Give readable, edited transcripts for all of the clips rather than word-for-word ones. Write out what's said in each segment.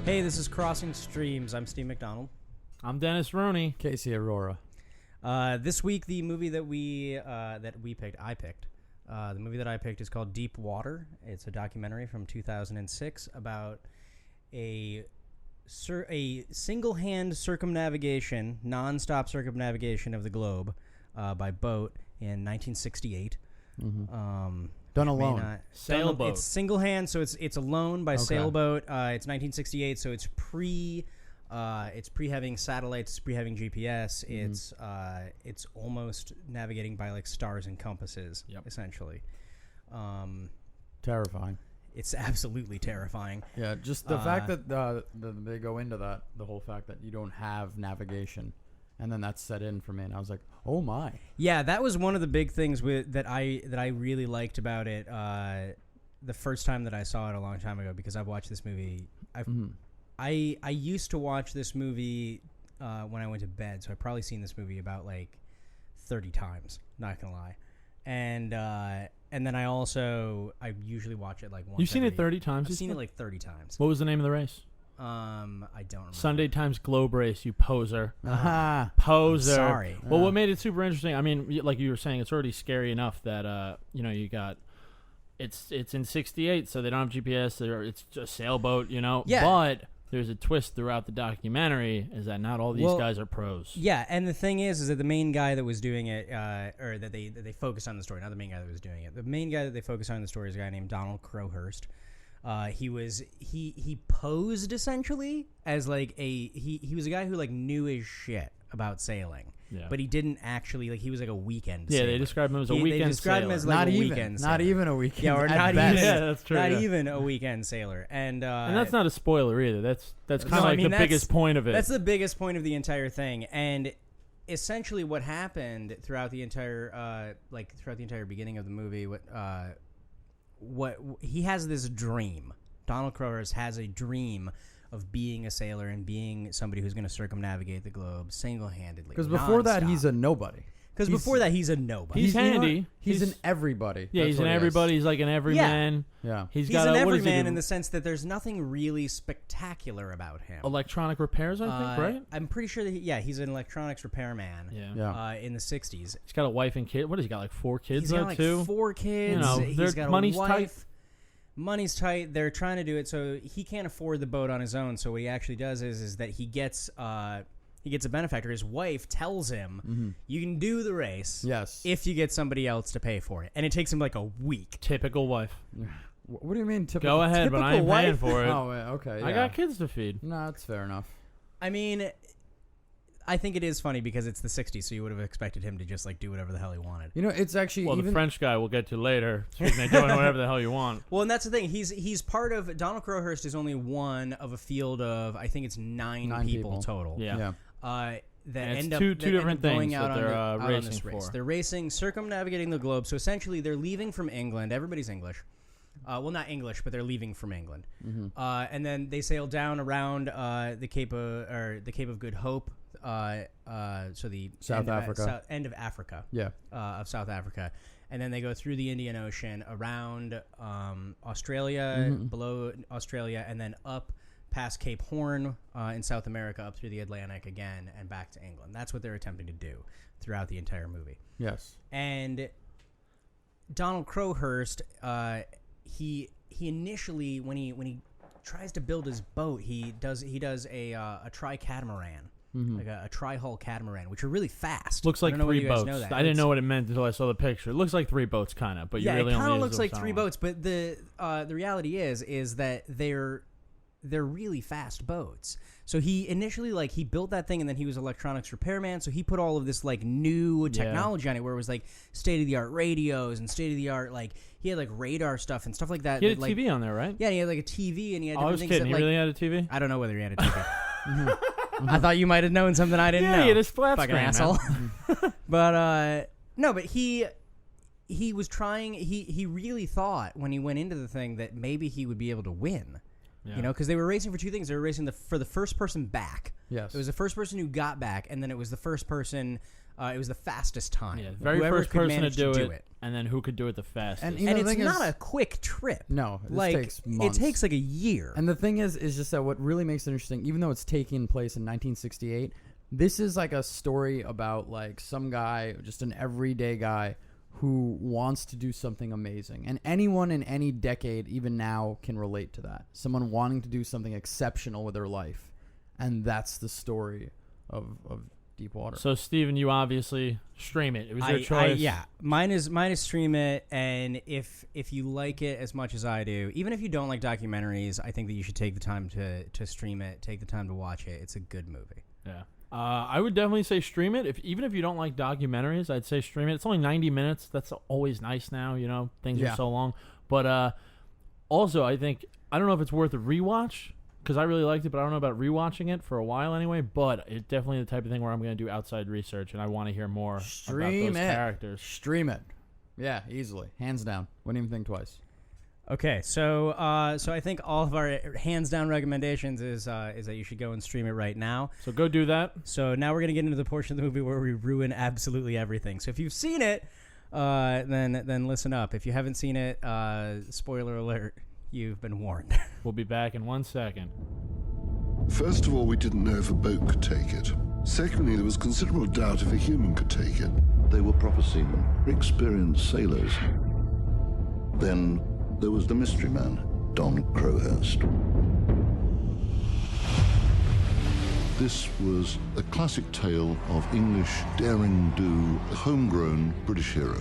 Hey, this is Crossing Streams. I'm Steve McDonald. I'm Dennis Roney. Casey Aurora. This week, the movie that I picked. The movie that I picked is called Deep Water. It's a documentary from 2006 about a single-hand circumnavigation, non-stop circumnavigation of the globe by boat in 1968. Mm-hmm. Done alone. Sailboat. It's single hand, so it's alone by sailboat. It's 1968, so it's pre having satellites, it's pre having GPS. Mm-hmm. It's almost navigating by like stars and compasses, essentially. Terrifying. It's absolutely terrifying. Yeah, just the fact that they go into that, the whole fact that you don't have navigation. And then that set in for me, and I was like, "Oh my!" Yeah, that was one of the big things that I really liked about it. The first time that I saw it a long time ago, because I've watched this movie. I used to watch this movie when I went to bed, so I've probably seen this movie about like 30 times. Not gonna lie, and then I usually watch it like once. You've seen it 30 times. I've seen it like 30 times. What was the name of the race? I don't remember. Sunday Times Globe race, you poser. Poser. Sorry. Well, what made it super interesting, I mean, like you were saying, it's already scary enough that, you got, it's in 68, so they don't have GPS, it's a sailboat, Yeah. But there's a twist throughout the documentary, is that not all these guys are pros. Yeah, and the thing is that the main guy that was doing it, or that they focused on the story, not the main guy that was doing it. The main guy that they focused on in the story is a guy named Donald Crowhurst. He posed essentially as like he was a guy who like knew his shit about sailing, but he didn't actually, like, he was like a weekend sailor. They described him as a weekend sailor. They described him as like not a even, weekend sailor. Not even a weekend. Yeah, or not best. even. Yeah, that's true. Not even a weekend sailor, and that's not a spoiler either. That's kind of the biggest point of it. That's the biggest point of the entire thing, and essentially what happened throughout the entire beginning of the movie, what he has this dream. Donald Crowhurst has a dream of being a sailor and being somebody who's going to circumnavigate the globe single-handedly. Because before that, he's a nobody. Because before that, he's a nobody. He's handy. He's an everybody. Yeah, he's an everybody. He's like an everyman. Yeah. He's an everyman in the sense that there's nothing really spectacular about him. Electronic repairs, I think, right? I'm pretty sure that he's an electronics repairman. Yeah. In the 60s. He's got a wife and kid. What has he got? Like 4 kids? He's got like too? 4 kids. He's got money's a wife. tight. Money's tight. They're trying to do it, so he can't afford the boat on his own. So what he actually does is that he gets a benefactor. His wife tells him, "You can do the race, if you get somebody else to pay for it." And it takes him like a week. Typical wife. What do you mean typical? Go ahead, but I ain't paying for it. Oh, okay. Yeah. I got kids to feed. No, that's fair enough. I mean, I think it is funny because it's the 60s, so you would have expected him to just like do whatever the hell he wanted. It's actually the French guy we'll get to later. Speaking of doing whatever the hell you want. Well, and that's the thing. He's part of Donald Crowhurst is only one of a field of, I think it's nine people total. Yeah. That and end it's up two different end up going things out that they're on racing this race. for. They're racing, circumnavigating the globe. So essentially, they're leaving from England. Everybody's English. Well, not English, but they're leaving from England. And then they sail down around the Cape of Good Hope. So the end of Africa. Yeah. Of South Africa. And then they go through the Indian Ocean, around Australia, below Australia, and then up past Cape Horn in South America, up through the Atlantic again, and back to England. That's what they're attempting to do throughout the entire movie. Yes. And Donald Crowhurst, he initially, when he tries to build his boat, he does a tri-catamaran. Like a tri-hull catamaran, which are really fast. Looks like 3 boats. I didn't know what it meant until I saw the picture. It looks like 3 boats, kind of, but you really it kind of looks like 3 boats. But the reality is that they're really fast boats. So he initially he built that thing, and then he was electronics repairman. So he put all of this like new technology on it, where it was like state of the art radios and state of the art he had like radar stuff and stuff like that. He had a TV on there, right? Yeah, he had like a TV, and he had. I was kidding. He really had a TV? I don't know whether he had a TV. I thought you might have known something I didn't know. Yeah, he had a flat fucking screen, asshole. But no, but he was trying. He really thought when he went into the thing that maybe he would be able to win. Yeah. Because they were racing for 2 things. They were racing for the first person back. Yes. It was the first person who got back, and then it was the first person. It was the fastest time. Yeah, very first person to do it. and then who could do it the fastest. And, you know, And the it's thing not is- a quick trip. No, this like takes months. it takes like a year. And the thing is just that what really makes it interesting, even though it's taking place in 1968, this is like a story about like some guy, just an everyday guy who wants to do something amazing. And anyone in any decade, even now, can relate to that. Someone wanting to do something exceptional with their life. And that's the story of Deepwater. So, Steven, you obviously stream it. It was your choice. Yeah, mine is stream it, and if you like it as much as I do, even if you don't like documentaries, I think that you should take the time to stream it, take the time to watch it. It's a good movie. Yeah. I would definitely say stream it. Even if you don't like documentaries, I'd say stream it. It's only 90 minutes. That's always nice now, you know. Things are so long. But also, I don't know if it's worth a rewatch, because I really liked it, but I don't know about rewatching it for a while anyway. But it's definitely the type of thing where I'm going to do outside research, and I want to hear more about those characters. Stream it. Yeah, easily. Hands down. Wouldn't even think twice. Okay, so I think all of our hands down recommendations is that you should go and stream it right now. So go do that. So now we're gonna get into the portion of the movie where we ruin absolutely everything. So if you've seen it, then listen up. If you haven't seen it, spoiler alert, you've been warned. We'll be back in 1 second. First of all, we didn't know if a boat could take it. Secondly, there was considerable doubt if a human could take it. They were proper seamen, experienced sailors. Then there was the mystery man, Don Crowhurst. This was a classic tale of English daring-do, homegrown British hero.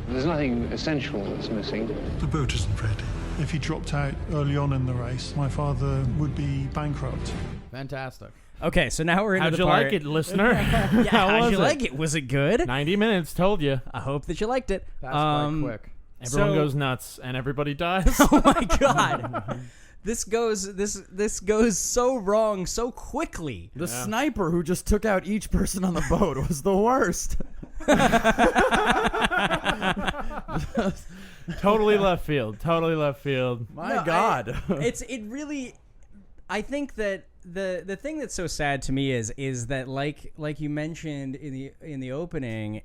There's nothing essential that's missing. The boat isn't ready. If he dropped out early on in the race, my father would be bankrupt. Fantastic. Okay, so now we're into How'd the you part. like it, listener? Yeah, how'd was you like it? Was it good? 90 minutes, told you. I hope that you liked it. That's quite quick. Everyone So- goes nuts, and everybody dies. Oh my god. This goes so wrong so quickly. The sniper who just took out each person on the boat was the worst. Totally left field. Totally left field. My God. It really. I think that the thing that's so sad to me is that like you mentioned in the opening,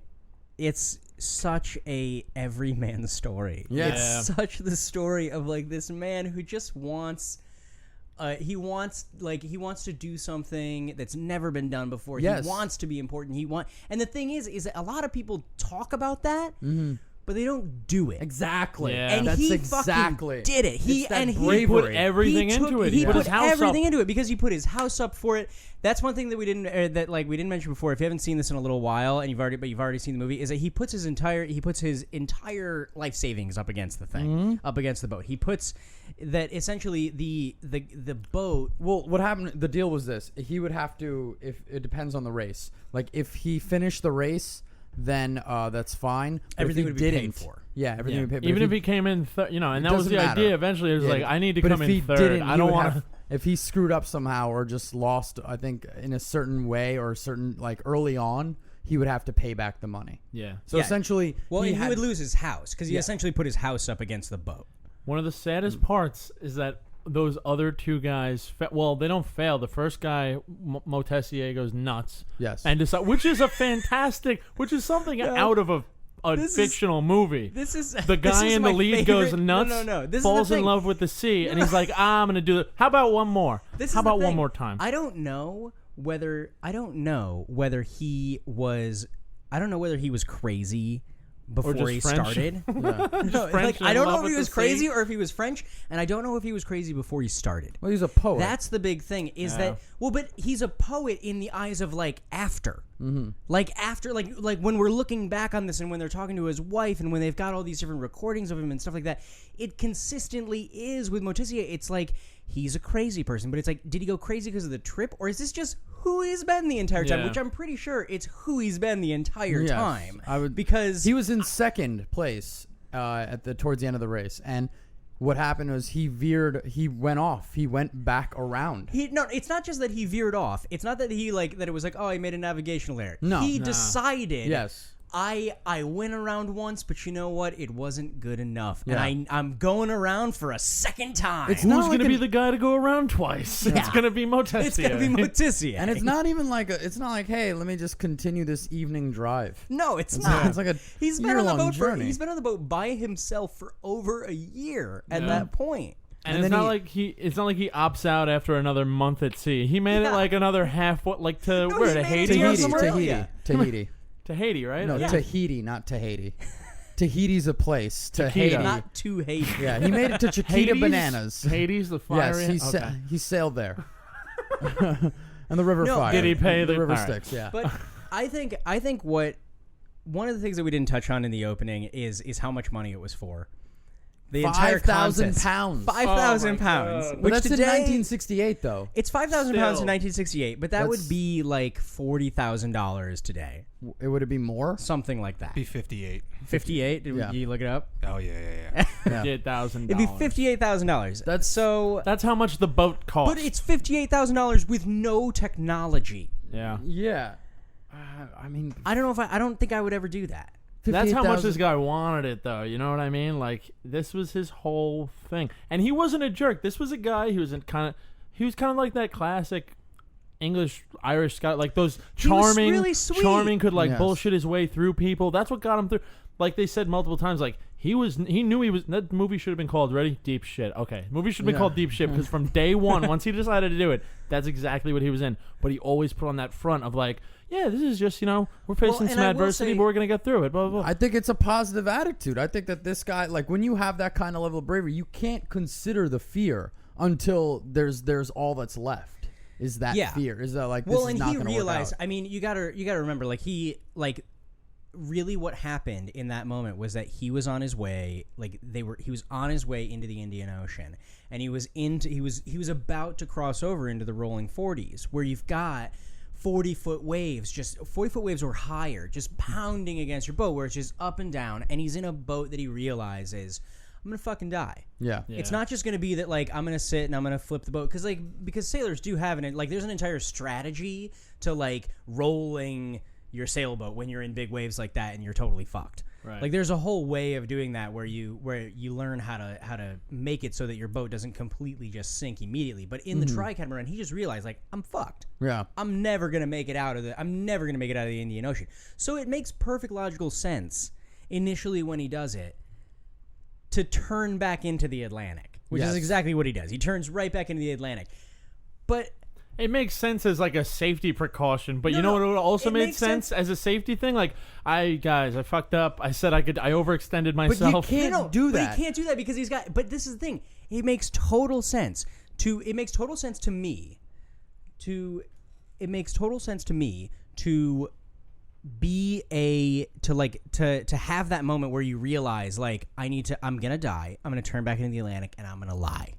it's such a everyman story. Yeah. It's such the story of like this man who just wants. He wants to do something that's never been done before. Yes. He wants to be important. And the thing is that a lot of people talk about that, but they don't do it. Exactly. Yeah. And That's he exactly. fucking did it. It's that He bravery. put everything into it. He He put put his house everything up. into it because he put his house up for it. That's one thing that we didn't mention before. If you haven't seen this in a little while and you've already seen the movie, is that he puts his entire life savings up against the thing, up against the boat. He puts that essentially the boat. Well, what happened? The deal was this: he would have to. If it depends on the race, like if he finished the race, then that's fine. But Everything if he would be paid didn't, for. Yeah, everything would be paid. But Even if he came in, and that was doesn't the matter. idea. Eventually, it was Yeah. like, I need to But come if in he third. didn't, I he don't would want to. have- If he screwed up somehow or just lost, I think in a certain way or certain like early on, he would have to pay back the money. Yeah. So Yeah. essentially, Well, he he would lose his house because he Yeah. essentially put his house up against the boat. One of the saddest parts is that those other two guys, they don't fail. The first guy, Motessier, goes nuts. Yes. And which is something out of a This is- fictional movie. This is The this guy is in the my lead favorite- goes nuts. No. This falls is the in thing. love with the sea, and he's like, I'm gonna do it. How about one more? This How is the about one thing. more time? I don't know whether he was. I don't know whether he was crazy before just he French. started. No, French like, in I don't love know if with he the was crazy sea. or if he was French, and I don't know if he was crazy before he started. well, he's a poet. That's the big thing. Is that but he's a poet in the eyes of like after. Like after, like when we're looking back on this and when they're talking to his wife and when they've got all these different recordings of him and stuff like that, it consistently is with Motessier. It's like he's a crazy person, but it's like, did he go crazy because of the trip, or is this just who he's been the entire time? Yeah. Which I'm pretty sure it's who he's been the entire Yes, time. I would because he was in second place towards the end of the race, and what happened was he went off. He went back around. it's not just that he veered off. It's not that he that it was like, oh, he made a navigational error. No. He No. decided Yes. I went around once, but you know what? It wasn't good enough, Yeah. and I'm going around for a second time. It's Who's not going to like be the guy to go around twice? It's going to be Motessier. It's gonna be Motessier, and it's not even like it's not like, hey, let me just continue this evening drive. No, it's not. It's like a he's been on the year-long boat journey. he's been on the boat by himself for over a year at that point. And And it's then not like he opts out after another month at sea. He made it like another half, like to No, where he to made it Haiti, to or Tahiti, somewhere? Tahiti. To Haiti, right? No, Yeah. Tahiti, not Tahiti. Tahiti's a place. Chiquita. Tahiti. Not to Haiti. Yeah, he made it to Chiquita Hades? Bananas. Hades, the Yes, fire. he sailed there. And the river No, fire. did he pay the- river all right. Styx? Yeah. But I think what one of the things that we didn't touch on in the opening is how much money it was for. The entire 5,000 contest. pounds. 5,000 Oh my pounds. God. But Which that's in today 1968, though. it's 5,000 pounds in Still. 1968, but that That's- would be like $40,000 today, Would it be more? something like that. Be 58. 58? Did Yeah. you look it up? Oh yeah. Yeah. $58,000. It'd be $58,000. That's- so. That's how much the boat cost. But it's $58,000 with no technology. yeah. Yeah. I mean, I don't know if I don't think I would ever do that. That's how much 58,000 this guy wanted it, though. You know what I mean? Like, this was his whole thing, and he wasn't a jerk. This was a guy who was kind of like that classic English Irish guy, like those He was charming, really sweet. charming could like Yes. bullshit his way through people. That's what got him through. Like they said multiple times, like he knew he was. That movie should have been called Ready Deep Shit. Okay, movie should have been Yeah. called Deep Shit because from day one, once he decided to do it, that's exactly what he was in. But he always put on that front of like, yeah, this is just we're facing and some I will adversity, say- but we're gonna get through it. Blah blah. blah. I think it's a positive attitude. I think that this guy, like when you have that kind of level of bravery, you can't consider the fear until there's all that's left. Is that Yeah. fear? Is that like this Well, is and not he gonna realized. work out? I mean, you gotta remember, like really what happened in that moment was that he was on his way. He was on his way into the Indian Ocean, and he was about to cross over into the rolling 40s, where you've got 40-foot waves, just 40-foot waves or higher, just pounding against your boat, where it's just up and down, and he's in a boat that he realizes, I'm gonna fucking die. Yeah. It's not just gonna be that like I'm gonna sit and I'm gonna flip the boat because sailors do have there's an entire strategy to like rolling your sailboat when you're in big waves like that and you're totally fucked. Right. Like there's a whole way of doing that where you learn how to make it so that your boat doesn't completely just sink immediately. But in the Tricatamaran, he just realized like I'm fucked. Yeah. I'm never gonna make it out of the Indian Ocean. So it makes perfect logical sense initially when he does it to turn back into the Atlantic, which Yes. is exactly what he does. He turns right back into the Atlantic. But It makes sense as like a safety precaution, but No, you know no, what also it made makes sense sense. as a safety thing? Like, I fucked up. I said I overextended myself. can't do that. But he can't do that because he's got. But this is the thing. It makes total sense to me. It makes total sense to me to to have that moment where you realize like I'm gonna die. I'm gonna turn back into the Atlantic and I'm gonna lie.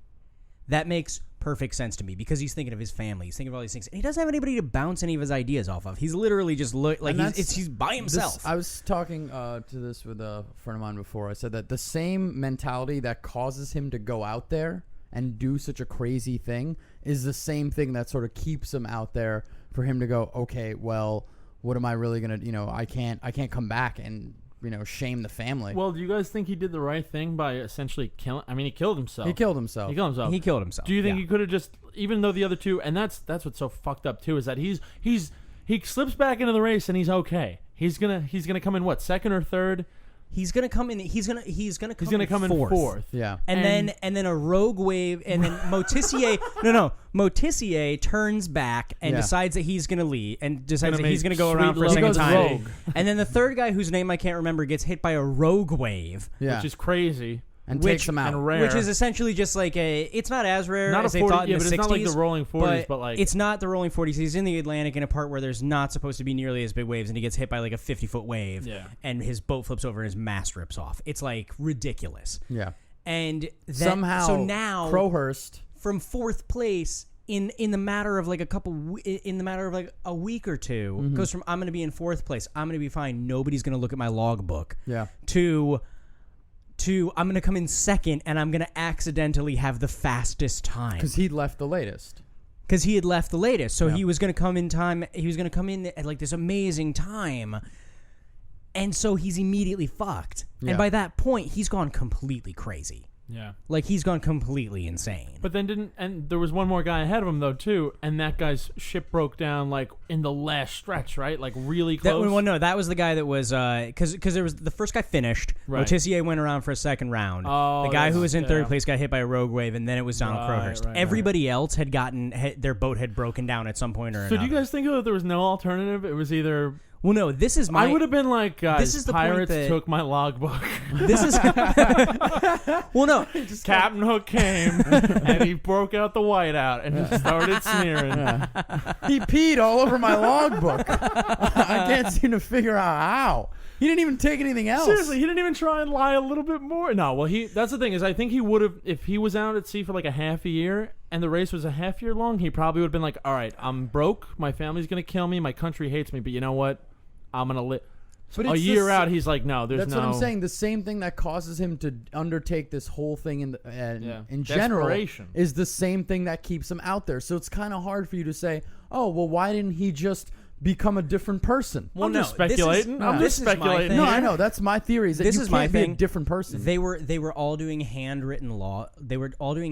That makes perfect sense to me because he's thinking of his family. He's thinking of all these things, and he doesn't have anybody to bounce any of his ideas off of. He's literally just he's by himself. I was talking to this with a friend of mine before. I said that the same mentality that causes him to go out there and do such a crazy thing is the same thing that sort of keeps him out there for him to go, okay, well, what am I really gonna? I can't come back and shame the family. Well, do you guys think he did the right thing by essentially killing? I mean, he killed himself. He killed himself. He killed himself. He killed himself. Do you think yeah. he could have just, even though the other two, and that's what's so fucked up too, is that he slips back into the race and he's okay. He's gonna come in what, second or third? He's gonna come in. He's gonna come in fourth. Yeah. And then a rogue wave, and then Motessier turns back and Yeah. decides that he's gonna leave, and decides Gonna that he's make gonna go sweet around for a love. second He goes time. rogue. And then the third guy, whose name I can't remember, gets hit by a rogue wave, Yeah. Which is crazy. and which- takes him out. and rare. which is essentially just like it's not as rare Not as a they 40 thought in yeah, the but 60s. it's not like the rolling 40s, but like it's not the rolling 40s. He's in the Atlantic in a part where there's not supposed to be nearly as big waves, and he gets hit by like a 50-foot wave, Yeah. and his boat flips over and his mast rips off. It's like ridiculous. Yeah. And Somehow, so now Crowhurst. from fourth place in the matter of like a week or two goes from I'm going to be in fourth place, I'm going to be fine, nobody's going to look at my logbook, Yeah. to I'm going to come in second and I'm going to accidentally have the fastest time Because he left the latest. because he had left the latest, so Yeah. he was going to come in time. He was going to come in at like this amazing time, And so he's immediately fucked. Yeah. And by that point, he's gone completely crazy. Yeah. Like, he's gone completely insane. But then and there was one more guy ahead of him, though, too, and that guy's ship broke down, like, in the last stretch, right? Like, really close. No, that was the guy that was, because there was, the first guy finished, Right. Motissier went around for a second round. Oh, the guy who was in third yeah. place got hit by a rogue wave, and then it was Donald Right, Crowhurst. right, Everybody else had their boat had broken down at some point or another. So do you guys think that there was no alternative? It was either... Well, no, this is my... I would have been like, guys, this is the point pirates that- took my logbook. This is... well, no. Captain Hook came, and he broke out the whiteout and just started sneering. He peed all over my logbook. I can't seem to figure out how. He didn't even take anything else. Seriously, he didn't even try and lie a little bit more. No, well, that's the thing is I think he would have, if he was out at sea for like a half a year and the race was a half year long, he probably would have been like, all right, I'm broke. My family's going to kill me. My country hates me. But you know what? I'm going to live. But A it's year the out, he's like, no, there's That's no. what I'm saying. The same thing that causes him to undertake this whole thing in general Desperation. is the same thing that keeps him out there. So it's kind of hard for you to say, oh, well, why didn't he just become a different person? I'm no, just speculating. I'm this just is my speculating. thing. No, here. I know. That's my theory. Is that This you is can't my be thing. a different person. They were all doing handwritten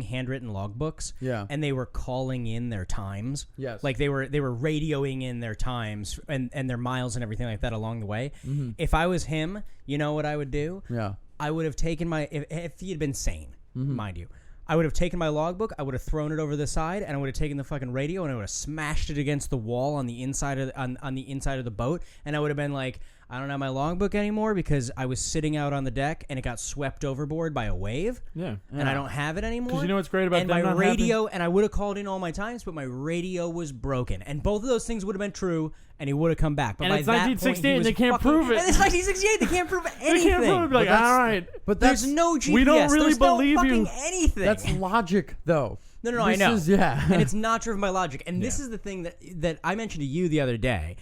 handwritten logbooks. Yeah. And they were calling in their times. Yes. Like they were radioing in their times and their miles and everything like that along the way. Mm-hmm. If I was him, you know what I would do? Yeah. I would have taken if he had been sane, Mm-hmm. mind you. I would have taken my logbook, I would have thrown it over the side, and I would have taken the fucking radio and I would have smashed it against the wall on the inside of on the inside of the boat, and I would have been like, I don't have my logbook anymore because I was sitting out on the deck and it got swept overboard by a wave. Yeah. And I don't have it anymore. 'Cause you know what's great about and them my not radio, and I would have called in all my times, but my radio was broken, and both of those things would have been true, and he would have come back. But And by it's that 1968 point, he and was they can't fucking- prove it. And it's 1968. They can't prove anything. They can't prove it. Like, that's- all right. But There's no GPS. We don't really There's no believe you. fucking anything. That's logic, though. No, I This know. is- yeah. And it's not driven by logic. And this is the thing that I mentioned to you the other day,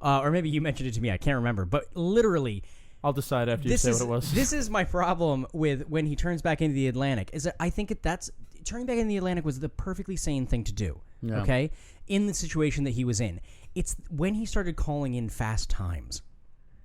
or maybe you mentioned it to me. I can't remember. But literally, I'll decide after you say what it was. this is my problem with when he turns back into the Atlantic. Is that I think that's turning back into the Atlantic was the perfectly sane thing to do. Yeah. Okay, in the situation that he was in, it's when he started calling in fast times.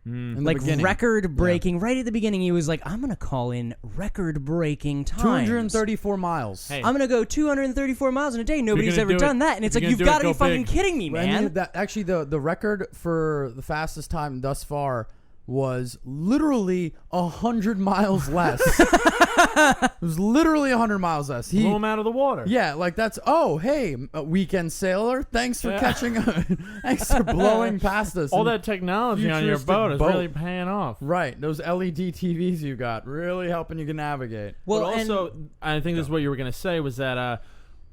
In the Like beginning. record breaking, right at the beginning, he was like, I'm going to call in record breaking times. 234 miles. Hey. I'm going to go 234 miles in a day. Nobody's gonna ever do done it- that. And it's if like, you're you've gonna got to do be it, go fucking big. kidding me, I man. mean, actually, the record for the fastest time thus far was literally 100 miles less. It was literally 100 miles less. Blew him out of the water. Yeah, like that's, oh, hey, a weekend sailor, thanks for thanks for blowing past us. All And- that technology on your futuristic boat is boat. really paying off. Right, those LED TVs you got really helping you navigate. Well, but also, I think this is what you were going to say was that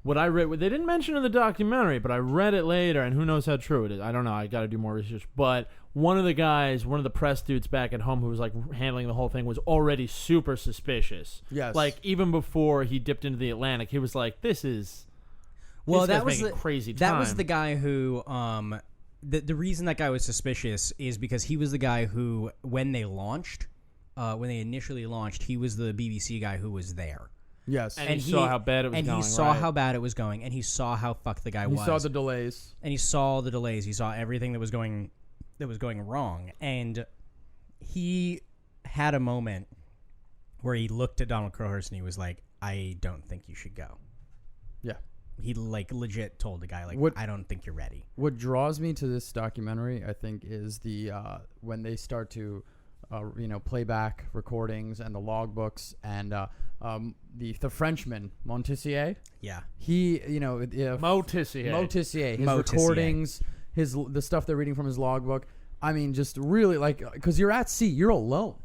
what I read, they didn't mention in the documentary, but I read it later, and who knows how true it is. I don't know. I got to do more research. But one of the press dudes back at home who was like handling the whole thing was already super suspicious. Yes. Like even before he dipped into the Atlantic, he was like, "This is." Well, this that guy's was making the crazy. That was time." the guy who the reason that guy was suspicious is because he was the guy who when they initially launched, he was the BBC guy who was there. Yes. And he saw how bad it was and going, he saw right. how bad it was going, and he saw how fucked the guy he was. saw the delays. And he saw the delays. He saw everything that was going wrong, and he had a moment where he looked at Donald Crowhurst and he was like, "I don't think you should go." Yeah. He like legit told the guy like, What- "I don't think you're ready." What draws me to this documentary, I think, is the when they start to, play back recordings and the logbooks and the Frenchman Montessier. Yeah. He, Motissier. Motissier, his Motissier. recordings, the stuff they're reading from his logbook. I mean, just really because you're at sea, you're alone.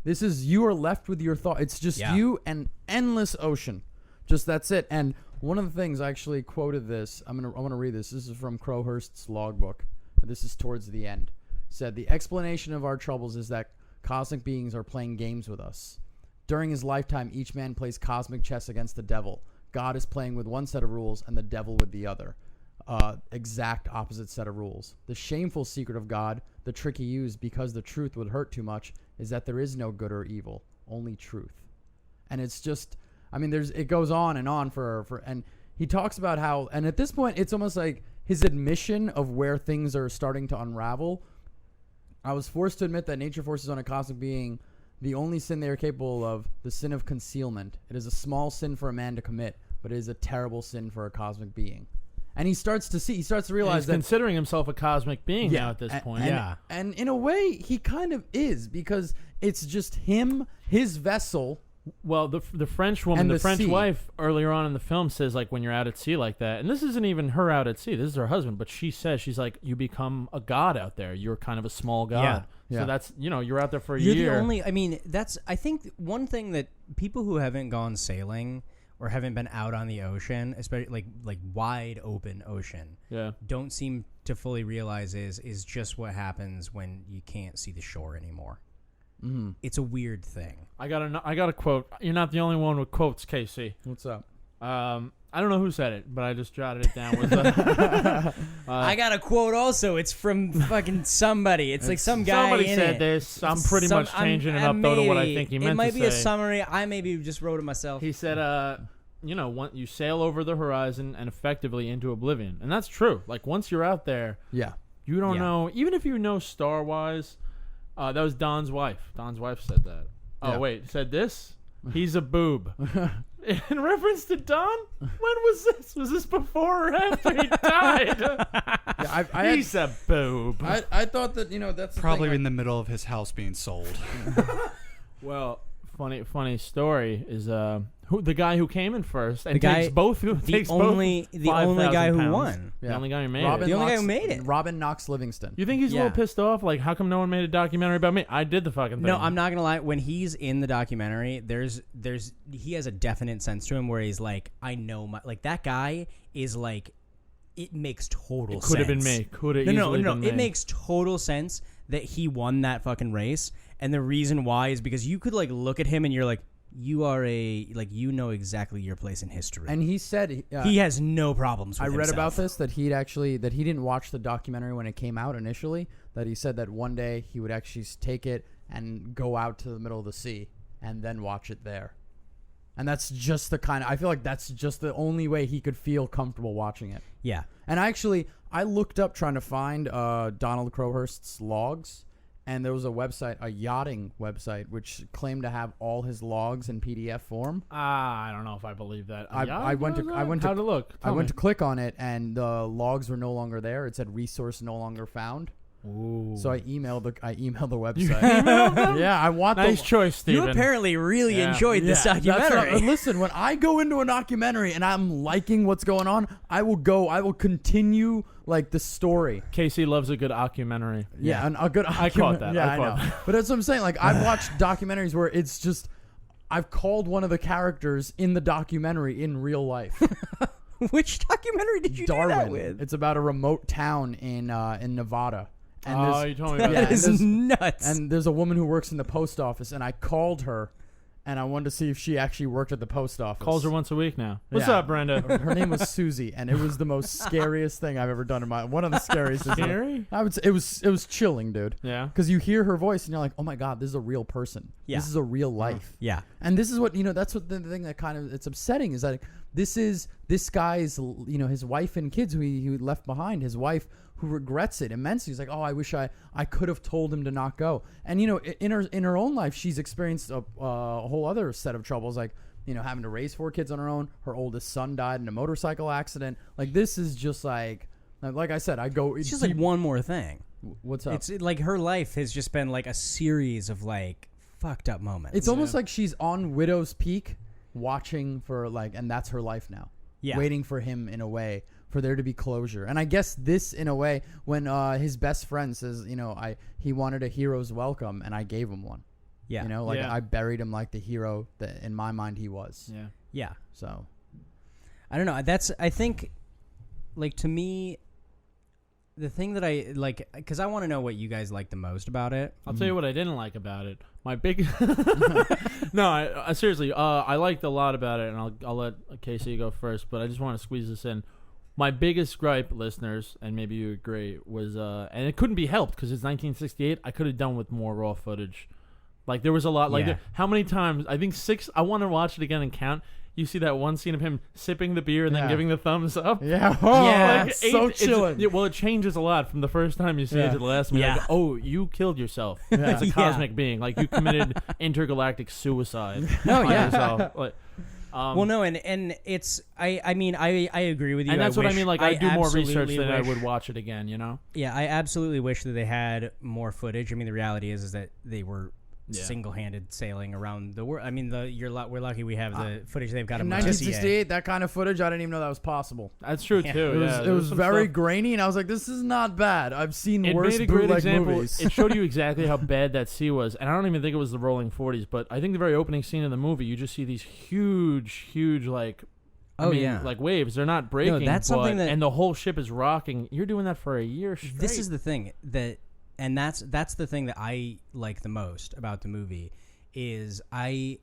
You are left with your thought. It's just you and endless ocean. Just that's it. And one of the things I actually quoted this. I'm gonna read this. This is from Crowhurst's logbook. This is towards the end. Said the explanation of our troubles is that cosmic beings are playing games with us. During his lifetime, each man plays cosmic chess against the devil. God is playing with one set of rules and the devil with the other. Exact opposite set of rules. The shameful secret of God, the trick he used because the truth would hurt too much, is that there is no good or evil, only truth. And it's just, I mean, it goes on and and he talks about how, and at this point, it's almost like his admission of where things are starting to unravel I was forced to admit that nature forces on a cosmic being the only sin they are capable of, the sin of concealment. It is a small sin for a man to commit, but it is a terrible sin for a cosmic being. And he starts to realize that considering himself a cosmic being now at this point. And in a way, he kind of is, because it's just him, his vessel. Well, the French woman, the French wife, earlier on in the film says, like, when you're out at sea like that, and this isn't even her out at sea, this is her husband, but she says, she's like, you become a god out there. You're kind of a small god. So that's, you're out there for a year. You're the only, I think one thing that people who haven't gone sailing or haven't been out on the ocean, especially like wide open ocean, don't seem to fully realize is just what happens when you can't see the shore anymore. Mm-hmm. It's a weird thing. I got a quote. You're not the only one with quotes, Casey. What's up? I don't know who said it, but I just jotted it down. I got a quote also. It's from fucking somebody. It's like some guy. Somebody in said it. this. I'm pretty much changing it up though to what I think he meant to say. It might be a summary. I maybe just wrote it myself. He said, you sail over the horizon and effectively into oblivion, and that's true. Like once you're out there, you don't know. Even if you know Star-wise. That was Don's wife. Don's wife said that. Oh, wait. Said this? He's a boob. In reference to Don? When was this? Was this before or after he died? He's a boob. I thought that, that's probably in the middle of his house being sold. Well, funny story is the guy who came in first and the only guy who won. The only guy who made it. The only guy who made it. Robin Knox Livingston. You think he's a little pissed off? Like, how come no one made a documentary about me? I did the fucking thing. No, I'm not gonna lie. When he's in the documentary, he has a definite sense to him where he's like, I know that guy is like, it makes total sense. Could have been me. Could have easily been me. It makes total sense that he won that fucking race, and the reason why is because you could like look at him and you're like, you are you know exactly your place in history. And he said he has no problems with himself. I read about this, that he didn't watch the documentary when it came out initially, that he said that one day he would actually take it and go out to the middle of the sea and then watch it there. And that's just I feel like that's just the only way he could feel comfortable watching it. Yeah. And I looked up trying to find Donald Crowhurst's logs. And there was a yachting website, which claimed to have all his logs in PDF form. I don't know if I believe that. I went to click on it, and the logs were no longer there. It said resource no longer found. Ooh. So I emailed the website. You emailed them? Yeah, I want nice choice, Steven. You apparently really enjoyed this documentary. Listen, when I go into a documentary and I'm liking what's going on, I will continue like the story. Casey loves a good documentary. Yeah, a good. I caught that. Yeah, I know. But that's what I'm saying. Like I've watched documentaries where it's just I've called one of the characters in the documentary in real life. Which documentary did you do that with? It's about a remote town in Nevada. And you told me about that. That is nuts. And there's a woman who works in the post office, and I called her, and I wanted to see if she actually worked at the post office. Calls her once a week now. What's up, Brenda? Her name was Susie, and it was the most scariest thing I've ever done in one of the scariest. Scary? I would say it was chilling, dude. Yeah. Because you hear her voice, and you're like, oh my god, this is a real person. Yeah. This is a real life. Yeah. And this is what that's what the thing that kind of it's upsetting is that this guy's his wife and kids who he left behind. His wife, who regrets it immensely. He's like, oh, I wish I could have told him to not go. And in her own life, she's experienced a whole other set of troubles, like having to raise 4 kids on her own. Her oldest son died in a motorcycle accident. Like this is just like I said, it's just like one more thing. What's up? It's like her life has just been like a series of like fucked up moments. It's almost like she's on Widow's Peak, watching for and that's her life now. Yeah. Waiting for him in a way. For there to be closure. And I guess this, in a way, when his best friend says, he wanted a hero's welcome, and I gave him one. Yeah. I buried him like the hero that in my mind he was. Yeah. Yeah. So, I don't know. I think, like, to me, the thing that I like, because I want to know what you guys like the most about it. I'll tell you what I didn't like about it. My big no, I seriously, I liked a lot about it, and I'll let Casey go first, but I just want to squeeze this in. My biggest gripe, listeners, and maybe you agree, was and it couldn't be helped because it's 1968. I could have done with more raw footage. Like there was a lot. Like how many times? I think 6. I want to watch it again and count. you see that one scene of him sipping the beer and then giving the thumbs up. Yeah, Yeah. it's so chilling. It changes a lot from the first time you see it to the last one. Yeah. Like, oh, you killed yourself as a Yeah. cosmic being. Like, you committed intergalactic suicide. Oh, on yeah. yourself. Like, Well, no, and it's I mean I agree with you. and that's what I mean. Like, I do more research absolutely than I wish- would watch it again. You know? Yeah, I absolutely wish that they had more footage. I mean, the reality is that they were single-handed sailing around the world. I mean, we're lucky we have the footage they've got In of Montessier. 1968, that kind of footage, I didn't even know that was possible. That's true Yeah. too. It was very grainy, and I was like, "This is not bad." I've seen It worse made a great bootleg example. movies. It showed you exactly how bad that sea was, and I don't even think it was the rolling 40s. But I think the very opening scene of the movie, you just see these huge, like. Like waves. They're not breaking. that's something that- and the whole ship is rocking. You're doing that for a year straight. This is the thing that's the thing that I like the most about the movie is I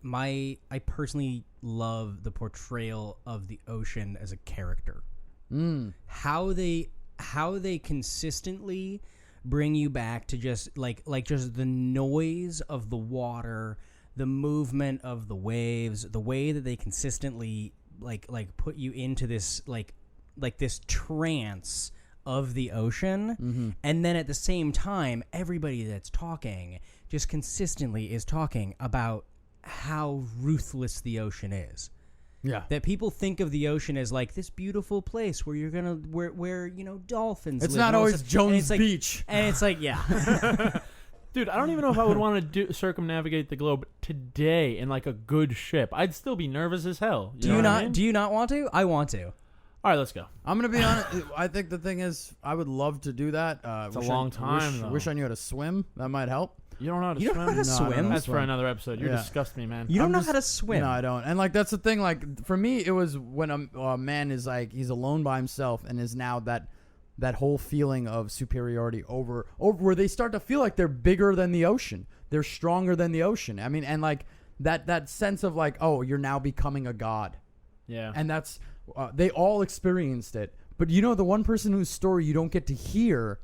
personally love the portrayal of the ocean as a character. How they consistently bring you back to just like just the noise of the water, the movement of the waves, the way that they consistently like put you into this like this trance of the ocean, and then at the same time everybody that's talking just consistently is talking about how ruthless the ocean is. Yeah. That people think of the ocean as like this beautiful place where you're gonna where dolphins It's live not and all always this stuff. Jones And it's like- Beach. and it's like Dude, I don't even know if I would want to circumnavigate the globe today in like a good ship. I'd still be nervous as hell. do you not want to? I want to. All right, let's go. I'm gonna be honest. I think the thing is, I would love to do that. It's a long time, though. Wish I knew how to swim. That might help. You don't know how to You don't swim? know how to No, I don't swim? know. That's for another episode. You Yeah. disgust me, man. You don't I'm know just- how to swim. No, I don't. And like that's the thing. Like for me, it was when a man is like he's alone by himself and is now that whole feeling of superiority over where they start to feel like they're bigger than the ocean. They're stronger than the ocean. I mean, and like that sense of like, oh, you're now becoming a god. Yeah. And that's they all experienced it. But the one person whose story you don't get to hear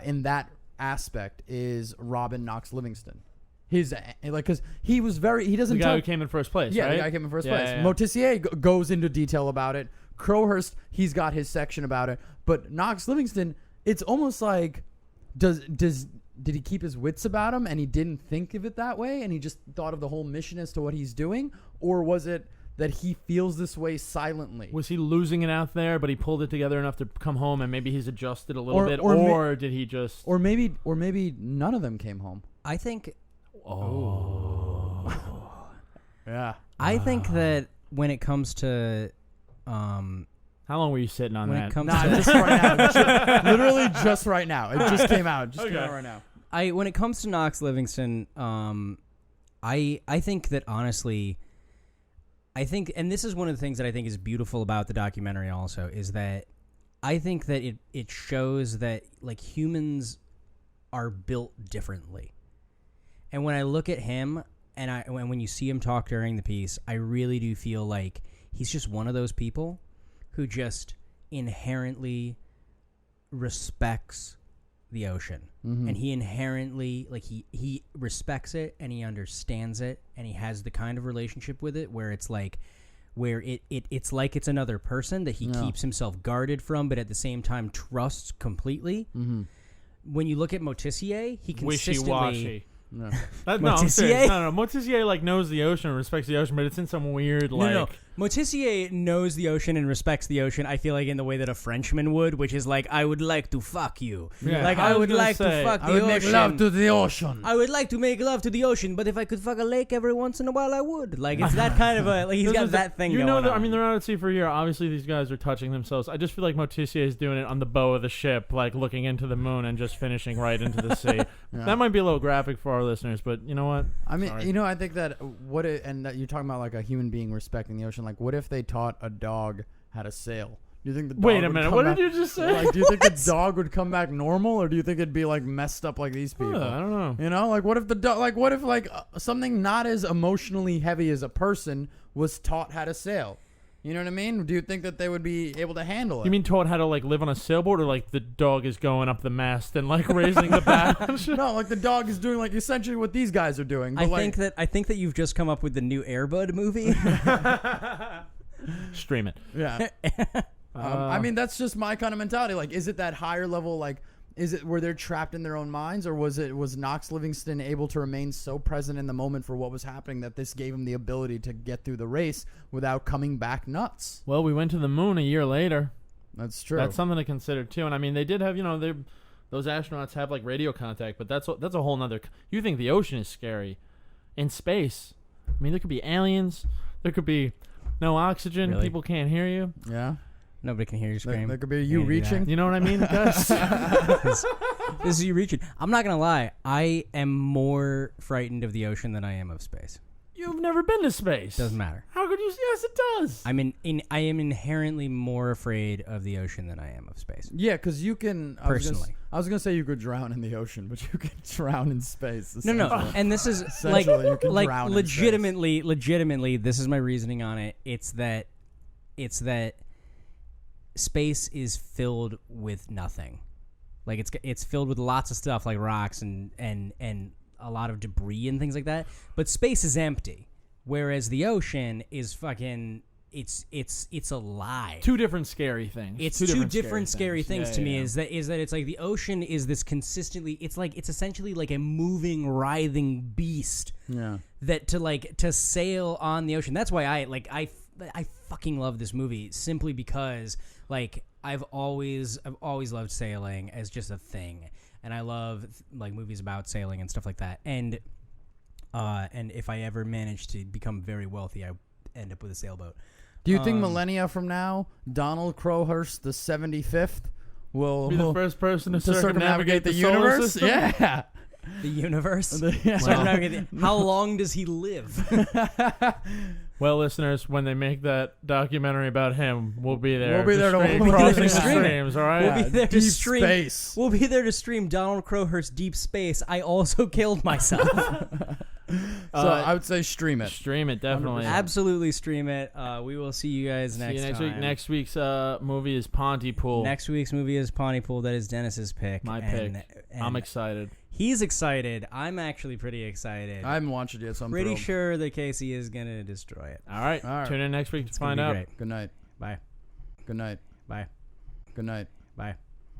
in that aspect is Robin Knox Livingston. His because he was he doesn't the guy tell, who came in first place, yeah, right? the guy came in first Yeah, place. yeah, yeah. Motissier goes into detail about it. Crowhurst, he's got his section about it. But Knox Livingston, it's almost like did he keep his wits about him and he didn't think of it that way and he just thought of the whole mission as to what he's doing? Or was it that he feels this way silently? Was he losing it out there, but he pulled it together enough to come home and maybe he's adjusted a little bit? Or did he just... Or maybe none of them came home. I think Yeah. I think that when it comes to How long were you sitting on when that? it comes Nah, to just right now. Literally just right now. It just came out. Just came out right now. when it comes to Knox Livingston, I think that honestly, and this is one of the things that I think is beautiful about the documentary also, is that I think that it shows that like humans are built differently. And when I look at him and when you see him talk during the piece, I really do feel like he's just one of those people who just inherently respects the ocean. And he inherently he respects it and he understands it and he has the kind of relationship with it where it's like it's like it's another person that he keeps himself guarded from, but at the same time trusts completely. When you look at Motissier, he consistently Wishy-washy. No. Motissier? No. Motissier like knows the ocean, respects the ocean, but it's in some weird like. No. Motissier knows the ocean and respects the ocean, I feel like, in the way that a Frenchman would, which is like, I would like to fuck you. Yeah. Like, I I was would gonna like to say, fuck I the would ocean. make love to the ocean. I would like to make love to the ocean, but if I could fuck a lake every once in a while, I would. Like, it's that kind of a, like, he's got that thing going that, on. I mean, they're out at sea for a year. Obviously, these guys are touching themselves. I just feel like Motissier is doing it on the bow of the ship, like looking into the moon and just finishing right into the sea. That might be a little graphic for our listeners, but you know what? I mean, Sorry. I think that you're talking about like a human being respecting the ocean. Like, what if they taught a dog how to sail? Do you think the dog Wait a would minute. come What back- did you just say? Like, do you think the dog would come back normal, or do you think it'd be like messed up like these people? I don't know. Like what if the dog? Like what if something not as emotionally heavy as a person was taught how to sail? You know what I mean? Do you think that they would be able to handle it? You mean taught how to like live on a sailboat, or like the dog is going up the mast and like raising the back? No, like the dog is doing like essentially what these guys are doing. But I think that you've just come up with the new Air Bud movie. Stream it. Yeah. I mean, that's just my kind of mentality. Like, is it that higher level? Like, is it where they're trapped in their own minds, or was Knox Livingston able to remain so present in the moment for what was happening that this gave him the ability to get through the race without coming back nuts? Well, we went to the moon a year later. That's true. That's something to consider too. And I mean, they did have, those astronauts have like radio contact, but that's a whole nother. You think the ocean is scary? In space, I mean, there could be aliens. There could be no oxygen. Really? People can't hear you. Yeah. Nobody can hear you scream. There could be you reaching. You know what I mean, guys? This is you reaching. I'm not gonna lie. I am more frightened of the ocean than I am of space. You've never been to space. Doesn't matter. How could you? Yes, it does. I am inherently more afraid of the ocean than I am of space. Yeah, because you can Personally. I was gonna say you could drown in the ocean, but you can drown in space. No. And this is Essentially, you can like drown in legitimately. This is my reasoning on it. It's that space is filled with nothing. Like it's filled with lots of stuff like rocks and a lot of debris and things like that. But space is empty, whereas the ocean is fucking. It's alive. Two different scary things. It's two different scary things Yeah, to me. yeah. Is that it's like the ocean is this consistently. It's essentially like a moving, writhing beast. Yeah. That to sail on the ocean. That's why I fucking love this movie simply because like I've always loved sailing as just a thing, and I love like movies about sailing and stuff like that. And if I ever manage to become very wealthy, I end up with a sailboat. Do you think millennia from now, Donald Crowhurst, the 75th, will Be the first person to circumnavigate the solar universe? system? Yeah. The universe? Yeah. How long does he live? Well, listeners, when they make that documentary about him, we'll be there. We'll be there to stream, watch crossing it. the streams, all right? We'll be there to Deep stream. space. We'll be there to stream Donald Crowhurst Deep Space. I also killed myself. So I would say stream it. Stream it, definitely. Absolutely stream it. We will see you guys See next you next time. week. Next week's movie is Pontypool. Next week's movie is Pontypool. That is Dennis's pick. My and pick. I'm excited. He's excited. I'm actually pretty excited. I haven't watched it yet, so I'm pretty thrilled. sure that Casey is going to destroy it. All right. All right. Tune in next week to It's gonna find be out. great. Good night. Bye. Good night. Bye. Good night. Bye.